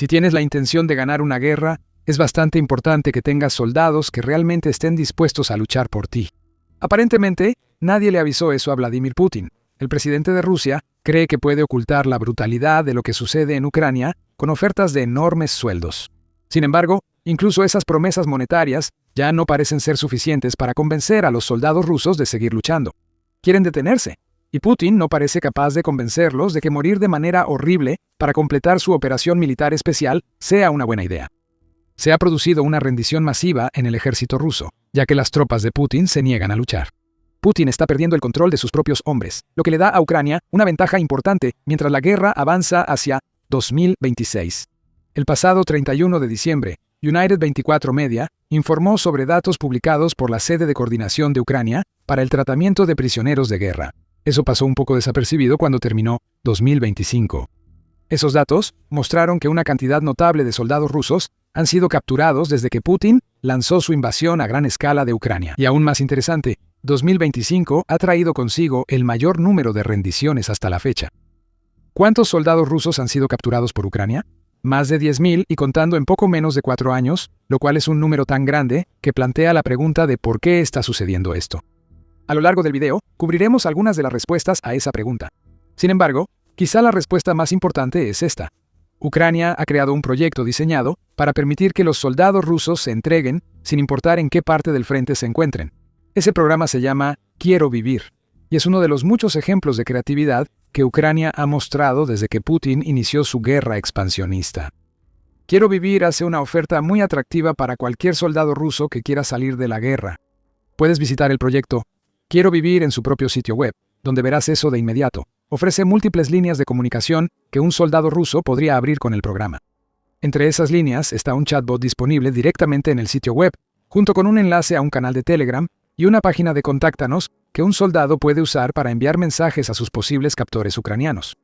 Si tienes la intención de ganar una guerra, es bastante importante que tengas soldados que realmente estén dispuestos a luchar por ti. Aparentemente, nadie le avisó eso a Vladimir Putin. El presidente de Rusia cree que puede ocultar la brutalidad de lo que sucede en Ucrania con ofertas de enormes sueldos. Sin embargo, incluso esas promesas monetarias ya no parecen ser suficientes para convencer a los soldados rusos de seguir luchando. Quieren detenerse, y Putin no parece capaz de convencerlos de que morir de manera horrible para completar su operación militar especial sea una buena idea. Se ha producido una rendición masiva en el ejército ruso, ya que las tropas de Putin se niegan a luchar. Putin está perdiendo el control de sus propios hombres, lo que le da a Ucrania una ventaja importante mientras la guerra avanza hacia 2026. El pasado 31 de diciembre, United 24 Media informó sobre datos publicados por la sede de coordinación de Ucrania para el tratamiento de prisioneros de guerra. Eso pasó un poco desapercibido cuando terminó 2025. Esos datos mostraron que una cantidad notable de soldados rusos han sido capturados desde que Putin lanzó su invasión a gran escala de Ucrania. Y aún más interesante, 2025 ha traído consigo el mayor número de rendiciones hasta la fecha. ¿Cuántos soldados rusos han sido capturados por Ucrania? Más de 10.000 y contando en poco menos de 4 años, lo cual es un número tan grande que plantea la pregunta de por qué está sucediendo esto. A lo largo del video, cubriremos algunas de las respuestas a esa pregunta. Sin embargo, quizá la respuesta más importante es esta. Ucrania ha creado un proyecto diseñado para permitir que los soldados rusos se entreguen sin importar en qué parte del frente se encuentren. Ese programa se llama Quiero Vivir, y es uno de los muchos ejemplos de creatividad que Ucrania ha mostrado desde que Putin inició su guerra expansionista. Quiero Vivir hace una oferta muy atractiva para cualquier soldado ruso que quiera salir de la guerra. Puedes visitar el proyecto Quiero Vivir en su propio sitio web, donde verás eso de inmediato. Ofrece múltiples líneas de comunicación que un soldado ruso podría abrir con el programa. Entre esas líneas está un chatbot disponible directamente en el sitio web, junto con un enlace a un canal de Telegram y una página de Contáctanos que un soldado puede usar para enviar mensajes a sus posibles captores ucranianos.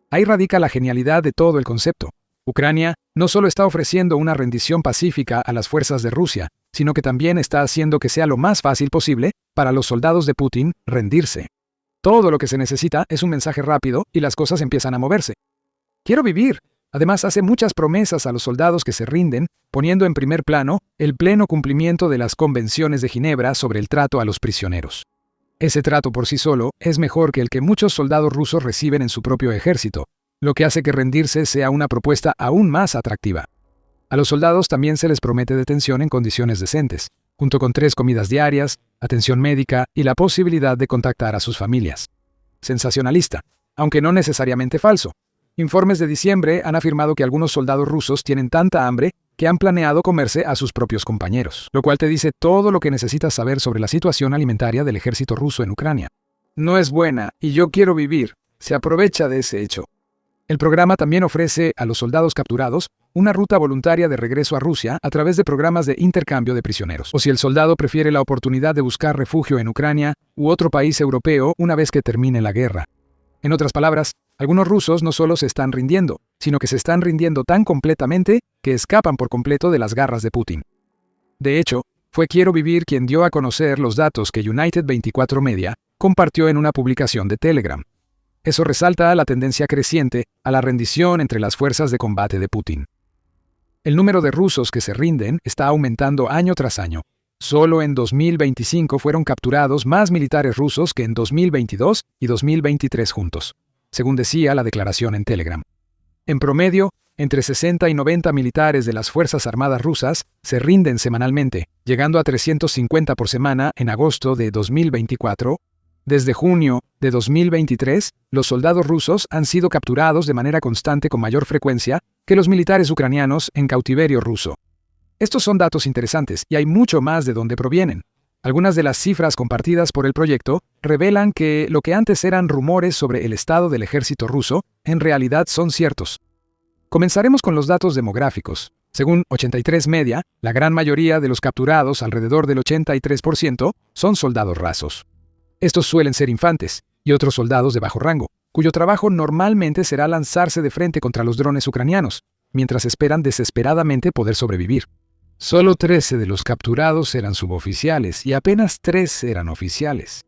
Ahí radica la genialidad de todo el concepto. Ucrania no solo está ofreciendo una rendición pacífica a las fuerzas de Rusia, sino que también está haciendo que sea lo más fácil posible para los soldados de Putin rendirse. Todo lo que se necesita es un mensaje rápido y las cosas empiezan a moverse. Quiero Vivir. Además, hace muchas promesas a los soldados que se rinden, poniendo en primer plano el pleno cumplimiento de las convenciones de Ginebra sobre el trato a los prisioneros. Ese trato por sí solo es mejor que el que muchos soldados rusos reciben en su propio ejército, lo que hace que rendirse sea una propuesta aún más atractiva. A los soldados también se les promete detención en condiciones decentes, junto con 3 comidas diarias, atención médica y la posibilidad de contactar a sus familias. Sensacionalista, aunque no necesariamente falso. Informes de diciembre han afirmado que algunos soldados rusos tienen tanta hambre que han planeado comerse a sus propios compañeros, lo cual te dice todo lo que necesitas saber sobre la situación alimentaria del ejército ruso en Ucrania. No es buena y yo quiero vivir. Se aprovecha de ese hecho. El programa también ofrece a los soldados capturados una ruta voluntaria de regreso a Rusia a través de programas de intercambio de prisioneros, o si el soldado prefiere la oportunidad de buscar refugio en Ucrania u otro país europeo una vez que termine la guerra. En otras palabras, algunos rusos no solo se están rindiendo, sino que se están rindiendo tan completamente que escapan por completo de las garras de Putin. De hecho, fue Quiero Vivir quien dio a conocer los datos que United 24 Media compartió en una publicación de Telegram. Eso resalta la tendencia creciente a la rendición entre las fuerzas de combate de Putin. El número de rusos que se rinden está aumentando año tras año. Solo en 2025 fueron capturados más militares rusos que en 2022 y 2023 juntos, según decía la declaración en Telegram. En promedio, entre 60 y 90 militares de las Fuerzas Armadas rusas se rinden semanalmente, llegando a 350 por semana en agosto de 2024. Desde junio de 2023, los soldados rusos han sido capturados de manera constante con mayor frecuencia que los militares ucranianos en cautiverio ruso. Estos son datos interesantes y hay mucho más de dónde provienen. Algunas de las cifras compartidas por el proyecto revelan que lo que antes eran rumores sobre el estado del ejército ruso, en realidad son ciertos. Comenzaremos con los datos demográficos. Según 83 Media, la gran mayoría de los capturados, alrededor del 83%, son soldados rasos. Estos suelen ser infantes y otros soldados de bajo rango, cuyo trabajo normalmente será lanzarse de frente contra los drones ucranianos, mientras esperan desesperadamente poder sobrevivir. Solo 13 de los capturados eran suboficiales y apenas 3 eran oficiales.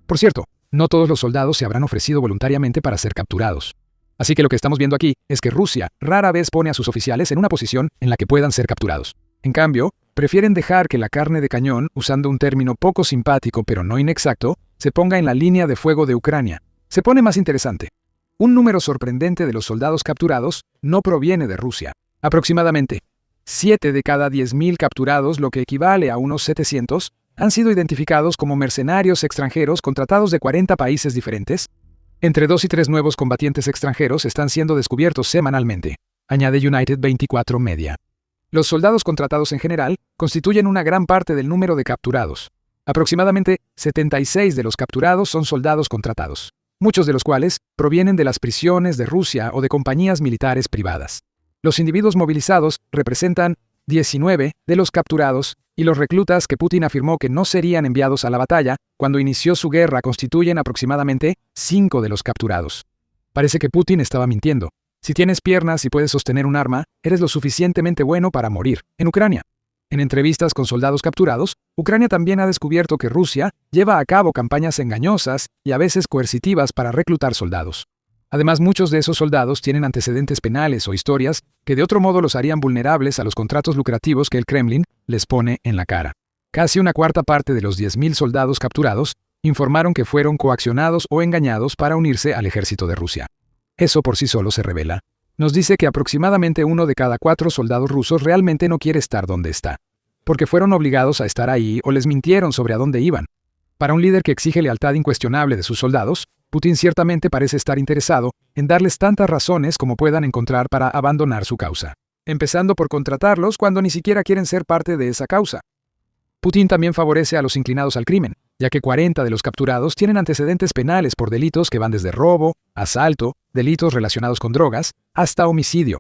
Por cierto, no todos los soldados se habrán ofrecido voluntariamente para ser capturados. Así que lo que estamos viendo aquí es que Rusia rara vez pone a sus oficiales en una posición en la que puedan ser capturados. En cambio, prefieren dejar que la carne de cañón, usando un término poco simpático pero no inexacto, se ponga en la línea de fuego de Ucrania. Se pone más interesante. Un número sorprendente de los soldados capturados no proviene de Rusia. Aproximadamente 7 de cada 10.000 capturados, lo que equivale a unos 700, han sido identificados como mercenarios extranjeros contratados de 40 países diferentes. Entre 2 y 3 nuevos combatientes extranjeros están siendo descubiertos semanalmente, añade United 24 Media. Los soldados contratados en general constituyen una gran parte del número de capturados. Aproximadamente 76 de los capturados son soldados contratados, muchos de los cuales provienen de las prisiones de Rusia o de compañías militares privadas. Los individuos movilizados representan 19 de los capturados y los reclutas que Putin afirmó que no serían enviados a la batalla cuando inició su guerra constituyen aproximadamente 5 de los capturados. Parece que Putin estaba mintiendo. Si tienes piernas y puedes sostener un arma, eres lo suficientemente bueno para morir en Ucrania. En entrevistas con soldados capturados, Ucrania también ha descubierto que Rusia lleva a cabo campañas engañosas y a veces coercitivas para reclutar soldados. Además, muchos de esos soldados tienen antecedentes penales o historias que de otro modo los harían vulnerables a los contratos lucrativos que el Kremlin les pone en la cara. Casi una cuarta parte de los 10.000 soldados capturados informaron que fueron coaccionados o engañados para unirse al ejército de Rusia. Eso por sí solo se revela. Nos dice que aproximadamente 1 de cada 4 soldados rusos realmente no quiere estar donde está, porque fueron obligados a estar ahí o les mintieron sobre a dónde iban. Para un líder que exige lealtad incuestionable de sus soldados, Putin ciertamente parece estar interesado en darles tantas razones como puedan encontrar para abandonar su causa, empezando por contratarlos cuando ni siquiera quieren ser parte de esa causa. Putin también favorece a los inclinados al crimen, ya que 40 de los capturados tienen antecedentes penales por delitos que van desde robo, asalto, delitos relacionados con drogas, hasta homicidio.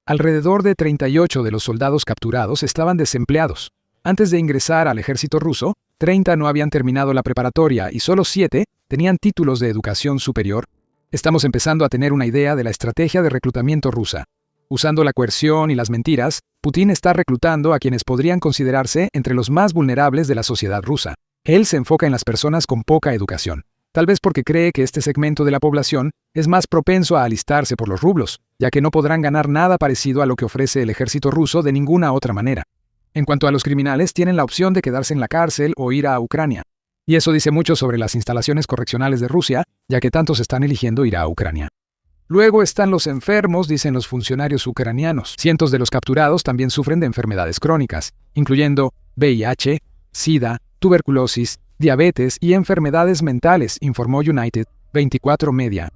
Alrededor de 38 de los soldados capturados estaban desempleados. Antes de ingresar al ejército ruso, 30 no habían terminado la preparatoria y solo 7 tenían títulos de educación superior. Estamos empezando a tener una idea de la estrategia de reclutamiento rusa. Usando la coerción y las mentiras, Putin está reclutando a quienes podrían considerarse entre los más vulnerables de la sociedad rusa. Él se enfoca en las personas con poca educación, tal vez porque cree que este segmento de la población es más propenso a alistarse por los rublos, ya que no podrán ganar nada parecido a lo que ofrece el ejército ruso de ninguna otra manera. En cuanto a los criminales, tienen la opción de quedarse en la cárcel o ir a Ucrania. Y eso dice mucho sobre las instalaciones correccionales de Rusia, ya que tantos están eligiendo ir a Ucrania. Luego están los enfermos, dicen los funcionarios ucranianos. Cientos de los capturados también sufren de enfermedades crónicas, incluyendo VIH, SIDA, tuberculosis, diabetes y enfermedades mentales, informó United 24 Media.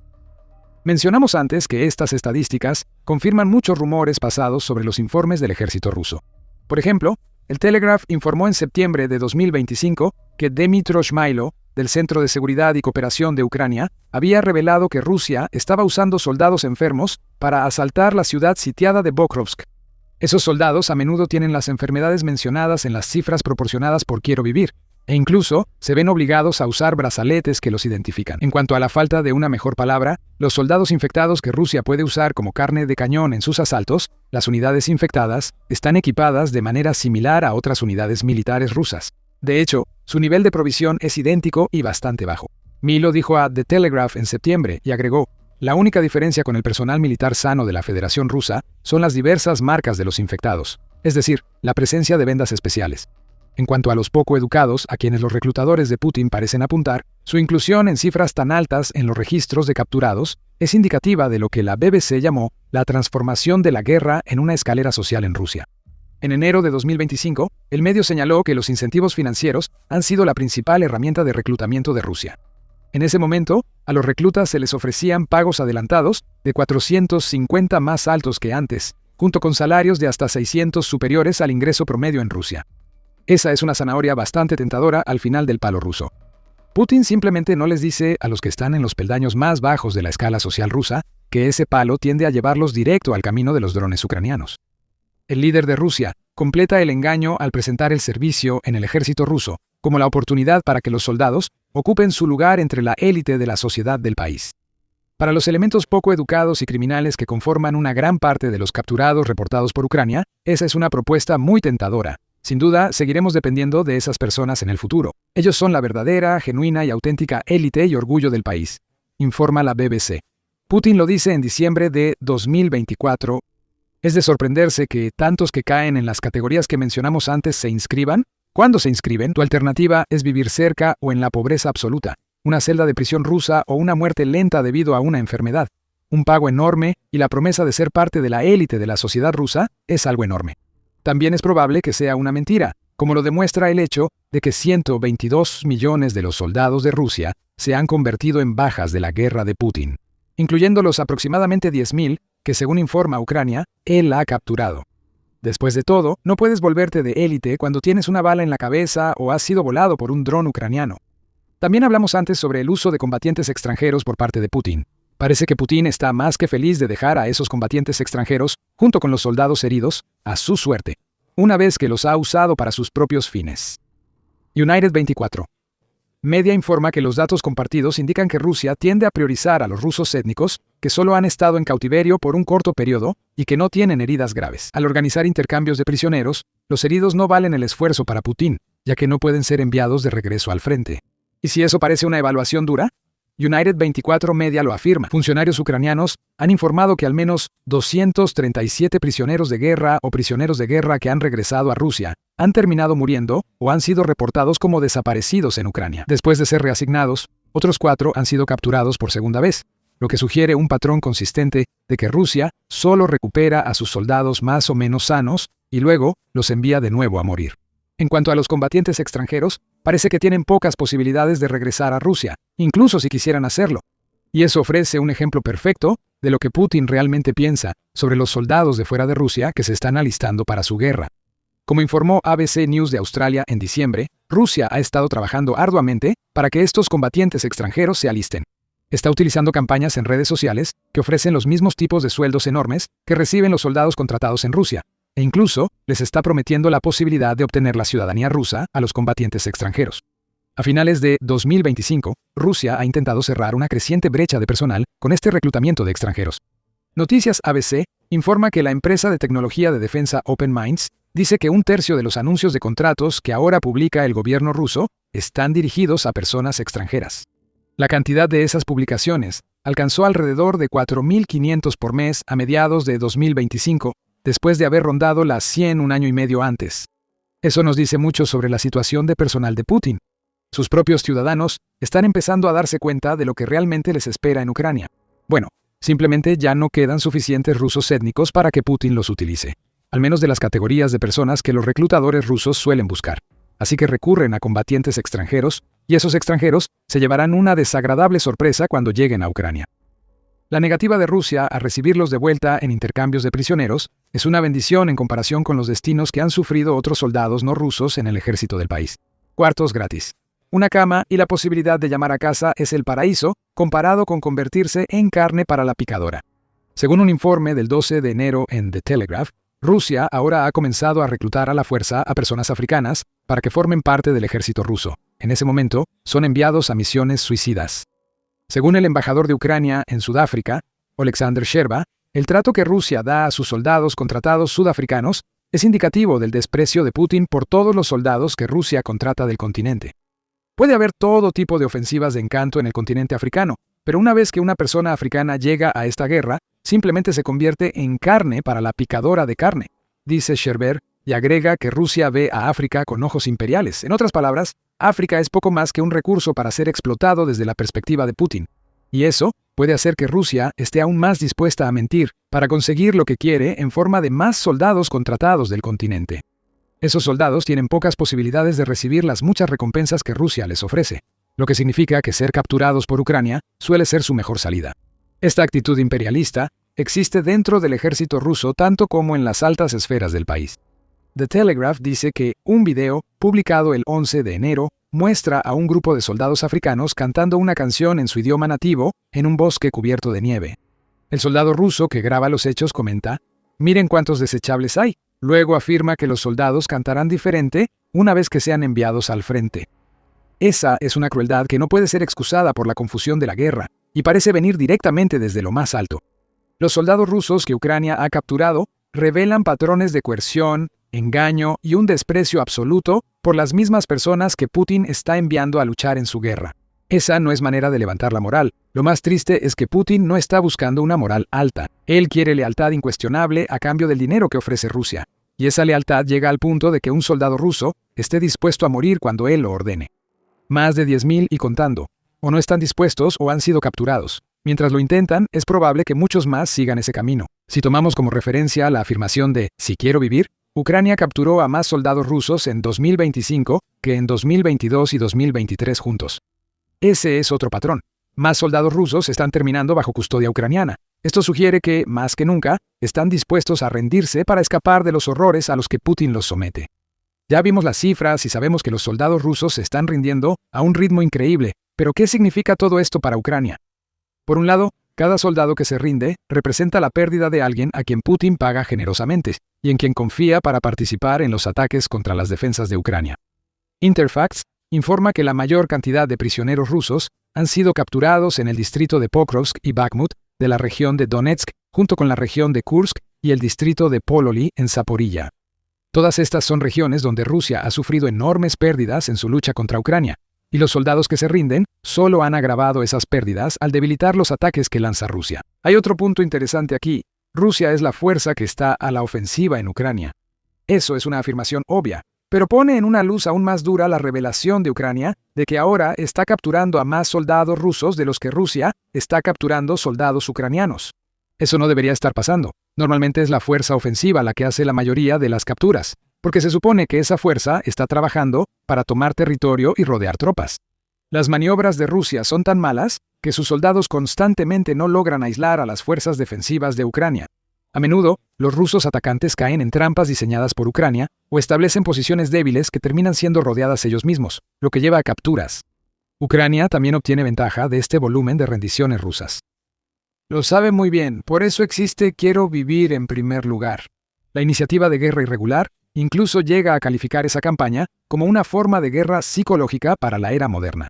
Mencionamos antes que estas estadísticas confirman muchos rumores pasados sobre los informes del ejército ruso. Por ejemplo, el Telegraph informó en septiembre de 2025 que Dmytro Shmailo, del Centro de Seguridad y Cooperación de Ucrania, había revelado que Rusia estaba usando soldados enfermos para asaltar la ciudad sitiada de Pokrovsk. Esos soldados a menudo tienen las enfermedades mencionadas en las cifras proporcionadas por Quiero Vivir, e incluso se ven obligados a usar brazaletes que los identifican. En cuanto a la falta de una mejor palabra, los soldados infectados que Rusia puede usar como carne de cañón en sus asaltos, las unidades infectadas, están equipadas de manera similar a otras unidades militares rusas. De hecho, su nivel de provisión es idéntico y bastante bajo. Milo dijo a The Telegraph en septiembre y agregó: la única diferencia con el personal militar sano de la Federación Rusa son las diversas marcas de los infectados, es decir, la presencia de vendas especiales. En cuanto a los poco educados, a quienes los reclutadores de Putin parecen apuntar, su inclusión en cifras tan altas en los registros de capturados es indicativa de lo que la BBC llamó la transformación de la guerra en una escalera social en Rusia. En enero de 2025, el medio señaló que los incentivos financieros han sido la principal herramienta de reclutamiento de Rusia. En ese momento, a los reclutas se les ofrecían pagos adelantados de 450 más altos que antes, junto con salarios de hasta 600 superiores al ingreso promedio en Rusia. Esa es una zanahoria bastante tentadora al final del palo ruso. Putin simplemente no les dice a los que están en los peldaños más bajos de la escala social rusa que ese palo tiende a llevarlos directo al camino de los drones ucranianos. El líder de Rusia completa el engaño al presentar el servicio en el ejército ruso como la oportunidad para que los soldados ocupen su lugar entre la élite de la sociedad del país. Para los elementos poco educados y criminales que conforman una gran parte de los capturados reportados por Ucrania, esa es una propuesta muy tentadora. Sin duda, seguiremos dependiendo de esas personas en el futuro. Ellos son la verdadera, genuina y auténtica élite y orgullo del país, informa la BBC. Putin lo dice en diciembre de 2024. Es de sorprenderse que tantos que caen en las categorías que mencionamos antes se inscriban. Cuando se inscriben, tu alternativa es vivir cerca o en la pobreza absoluta, una celda de prisión rusa o una muerte lenta debido a una enfermedad. Un pago enorme y la promesa de ser parte de la élite de la sociedad rusa es algo enorme. También es probable que sea una mentira, como lo demuestra el hecho de que 122 millones de los soldados de Rusia se han convertido en bajas de la guerra de Putin, incluyendo los aproximadamente 10.000 que, según informa Ucrania, él ha capturado. Después de todo, no puedes volverte de élite cuando tienes una bala en la cabeza o has sido volado por un dron ucraniano. También hablamos antes sobre el uso de combatientes extranjeros por parte de Putin. Parece que Putin está más que feliz de dejar a esos combatientes extranjeros, junto con los soldados heridos, a su suerte, una vez que los ha usado para sus propios fines. United 24. Media informa que los datos compartidos indican que Rusia tiende a priorizar a los rusos étnicos que solo han estado en cautiverio por un corto periodo y que no tienen heridas graves. Al organizar intercambios de prisioneros, los heridos no valen el esfuerzo para Putin, ya que no pueden ser enviados de regreso al frente. ¿Y si eso parece una evaluación dura? United 24 Media lo afirma. Funcionarios ucranianos han informado que al menos 237 prisioneros de guerra o prisioneros de guerra que han regresado a Rusia han terminado muriendo o han sido reportados como desaparecidos en Ucrania. Después de ser reasignados, otros 4 han sido capturados por segunda vez, lo que sugiere un patrón consistente de que Rusia solo recupera a sus soldados más o menos sanos y luego los envía de nuevo a morir. En cuanto a los combatientes extranjeros, parece que tienen pocas posibilidades de regresar a Rusia, incluso si quisieran hacerlo. Y eso ofrece un ejemplo perfecto de lo que Putin realmente piensa sobre los soldados de fuera de Rusia que se están alistando para su guerra. Como informó ABC News de Australia en diciembre, Rusia ha estado trabajando arduamente para que estos combatientes extranjeros se alisten. Está utilizando campañas en redes sociales que ofrecen los mismos tipos de sueldos enormes que reciben los soldados contratados en Rusia, e incluso les está prometiendo la posibilidad de obtener la ciudadanía rusa a los combatientes extranjeros. A finales de 2025, Rusia ha intentado cerrar una creciente brecha de personal con este reclutamiento de extranjeros. Noticias ABC informa que la empresa de tecnología de defensa Open Minds dice que 1/3 de los anuncios de contratos que ahora publica el gobierno ruso están dirigidos a personas extranjeras. La cantidad de esas publicaciones alcanzó alrededor de 4.500 por mes a mediados de 2025, después de haber rondado las 100 un año y medio antes. Eso nos dice mucho sobre la situación de personal de Putin. Sus propios ciudadanos están empezando a darse cuenta de lo que realmente les espera en Ucrania. Bueno, simplemente ya no quedan suficientes rusos étnicos para que Putin los utilice, al menos de las categorías de personas que los reclutadores rusos suelen buscar. Así que recurren a combatientes extranjeros, y esos extranjeros se llevarán una desagradable sorpresa cuando lleguen a Ucrania. La negativa de Rusia a recibirlos de vuelta en intercambios de prisioneros es una bendición en comparación con los destinos que han sufrido otros soldados no rusos en el ejército del país. Cuartos gratis. Una cama y la posibilidad de llamar a casa es el paraíso comparado con convertirse en carne para la picadora. Según un informe del 12 de enero en The Telegraph, Rusia ahora ha comenzado a reclutar a la fuerza a personas africanas para que formen parte del ejército ruso. En ese momento, son enviados a misiones suicidas. Según el embajador de Ucrania en Sudáfrica, Oleksandr Sherba, el trato que Rusia da a sus soldados contratados sudafricanos es indicativo del desprecio de Putin por todos los soldados que Rusia contrata del continente. Puede haber todo tipo de ofensivas de encanto en el continente africano, pero una vez que una persona africana llega a esta guerra, simplemente se convierte en carne para la picadora de carne, dice Sherber, y agrega que Rusia ve a África con ojos imperiales. En otras palabras, África es poco más que un recurso para ser explotado desde la perspectiva de Putin. Y eso puede hacer que Rusia esté aún más dispuesta a mentir para conseguir lo que quiere en forma de más soldados contratados del continente. Esos soldados tienen pocas posibilidades de recibir las muchas recompensas que Rusia les ofrece, lo que significa que ser capturados por Ucrania suele ser su mejor salida. Esta actitud imperialista existe dentro del ejército ruso tanto como en las altas esferas del país. The Telegraph dice que un video, publicado el 11 de enero, muestra a un grupo de soldados africanos cantando una canción en su idioma nativo en un bosque cubierto de nieve. El soldado ruso que graba los hechos comenta: «Miren cuántos desechables hay». Luego afirma que los soldados cantarán diferente una vez que sean enviados al frente. Esa es una crueldad que no puede ser excusada por la confusión de la guerra, y parece venir directamente desde lo más alto. Los soldados rusos que Ucrania ha capturado revelan patrones de coerción, engaño y un desprecio absoluto por las mismas personas que Putin está enviando a luchar en su guerra. Esa no es manera de levantar la moral. Lo más triste es que Putin no está buscando una moral alta. Él quiere lealtad incuestionable a cambio del dinero que ofrece Rusia. Y esa lealtad llega al punto de que un soldado ruso esté dispuesto a morir cuando él lo ordene. Más de 10.000 y contando. O no están dispuestos o han sido capturados. Mientras lo intentan, es probable que muchos más sigan ese camino. Si tomamos como referencia la afirmación de «si quiero vivir», Ucrania capturó a más soldados rusos en 2025 que en 2022 y 2023 juntos. Ese es otro patrón. Más soldados rusos están terminando bajo custodia ucraniana. Esto sugiere que, más que nunca, están dispuestos a rendirse para escapar de los horrores a los que Putin los somete. Ya vimos las cifras y sabemos que los soldados rusos se están rindiendo a un ritmo increíble, pero ¿qué significa todo esto para Ucrania? Por un lado, cada soldado que se rinde representa la pérdida de alguien a quien Putin paga generosamente y en quien confía para participar en los ataques contra las defensas de Ucrania. Interfax informa que la mayor cantidad de prisioneros rusos han sido capturados en el distrito de Pokrovsk y Bakhmut de la región de Donetsk, junto con la región de Kursk y el distrito de Pololi en Zaporilla. Todas estas son regiones donde Rusia ha sufrido enormes pérdidas en su lucha contra Ucrania, y los soldados que se rinden solo han agravado esas pérdidas al debilitar los ataques que lanza Rusia. Hay otro punto interesante aquí. Rusia es la fuerza que está a la ofensiva en Ucrania. Eso es una afirmación obvia, pero pone en una luz aún más dura la revelación de Ucrania de que ahora está capturando a más soldados rusos de los que Rusia está capturando soldados ucranianos. Eso no debería estar pasando. Normalmente es la fuerza ofensiva la que hace la mayoría de las capturas, porque se supone que esa fuerza está trabajando para tomar territorio y rodear tropas. Las maniobras de Rusia son tan malas que sus soldados constantemente no logran aislar a las fuerzas defensivas de Ucrania. A menudo, los rusos atacantes caen en trampas diseñadas por Ucrania o establecen posiciones débiles que terminan siendo rodeadas ellos mismos, lo que lleva a capturas. Ucrania también obtiene ventaja de este volumen de rendiciones rusas. Lo sabe muy bien, por eso existe Quiero vivir en primer lugar. La iniciativa de guerra irregular incluso llega a calificar esa campaña como una forma de guerra psicológica para la era moderna.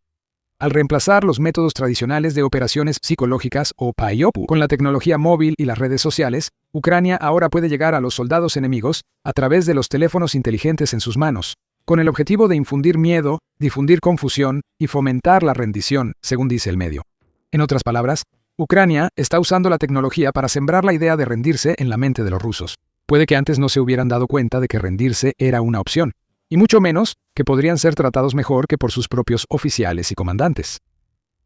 Al reemplazar los métodos tradicionales de operaciones psicológicas o PAIOPU con la tecnología móvil y las redes sociales, Ucrania ahora puede llegar a los soldados enemigos a través de los teléfonos inteligentes en sus manos, con el objetivo de infundir miedo, difundir confusión y fomentar la rendición, según dice el medio. En otras palabras, Ucrania está usando la tecnología para sembrar la idea de rendirse en la mente de los rusos. Puede que antes no se hubieran dado cuenta de que rendirse era una opción, y mucho menos que podrían ser tratados mejor que por sus propios oficiales y comandantes.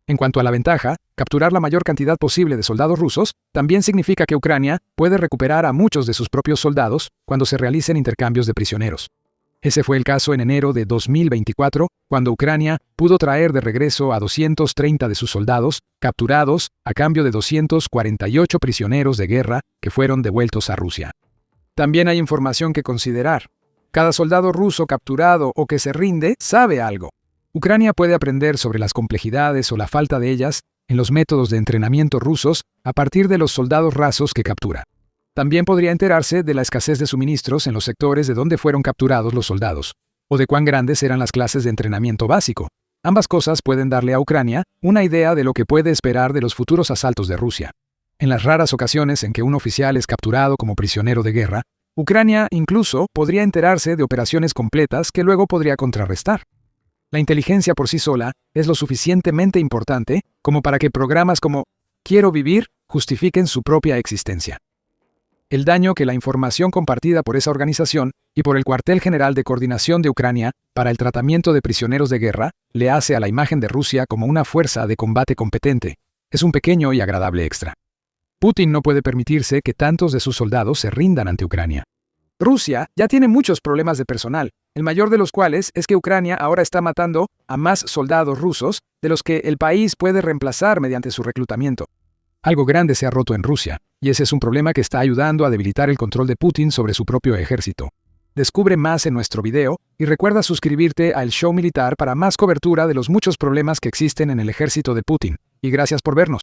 En cuanto a la ventaja, capturar la mayor cantidad posible de soldados rusos también significa que Ucrania puede recuperar a muchos de sus propios soldados cuando se realicen intercambios de prisioneros. Ese fue el caso en enero de 2024, cuando Ucrania pudo traer de regreso a 230 de sus soldados capturados a cambio de 248 prisioneros de guerra que fueron devueltos a Rusia. También hay información que considerar. Cada soldado ruso capturado o que se rinde sabe algo. Ucrania puede aprender sobre las complejidades o la falta de ellas en los métodos de entrenamiento rusos a partir de los soldados rasos que captura. También podría enterarse de la escasez de suministros en los sectores de donde fueron capturados los soldados, o de cuán grandes eran las clases de entrenamiento básico. Ambas cosas pueden darle a Ucrania una idea de lo que puede esperar de los futuros asaltos de Rusia. En las raras ocasiones en que un oficial es capturado como prisionero de guerra, Ucrania incluso podría enterarse de operaciones completas que luego podría contrarrestar. La inteligencia por sí sola es lo suficientemente importante como para que programas como Quiero vivir justifiquen su propia existencia. El daño que la información compartida por esa organización y por el Cuartel General de Coordinación de Ucrania para el tratamiento de prisioneros de guerra le hace a la imagen de Rusia como una fuerza de combate competente es un pequeño y agradable extra. Putin no puede permitirse que tantos de sus soldados se rindan ante Ucrania. Rusia ya tiene muchos problemas de personal, el mayor de los cuales es que Ucrania ahora está matando a más soldados rusos de los que el país puede reemplazar mediante su reclutamiento. Algo grande se ha roto en Rusia, y ese es un problema que está ayudando a debilitar el control de Putin sobre su propio ejército. Descubre más en nuestro video y recuerda suscribirte a El Show Militar para más cobertura de los muchos problemas que existen en el ejército de Putin. Y gracias por vernos.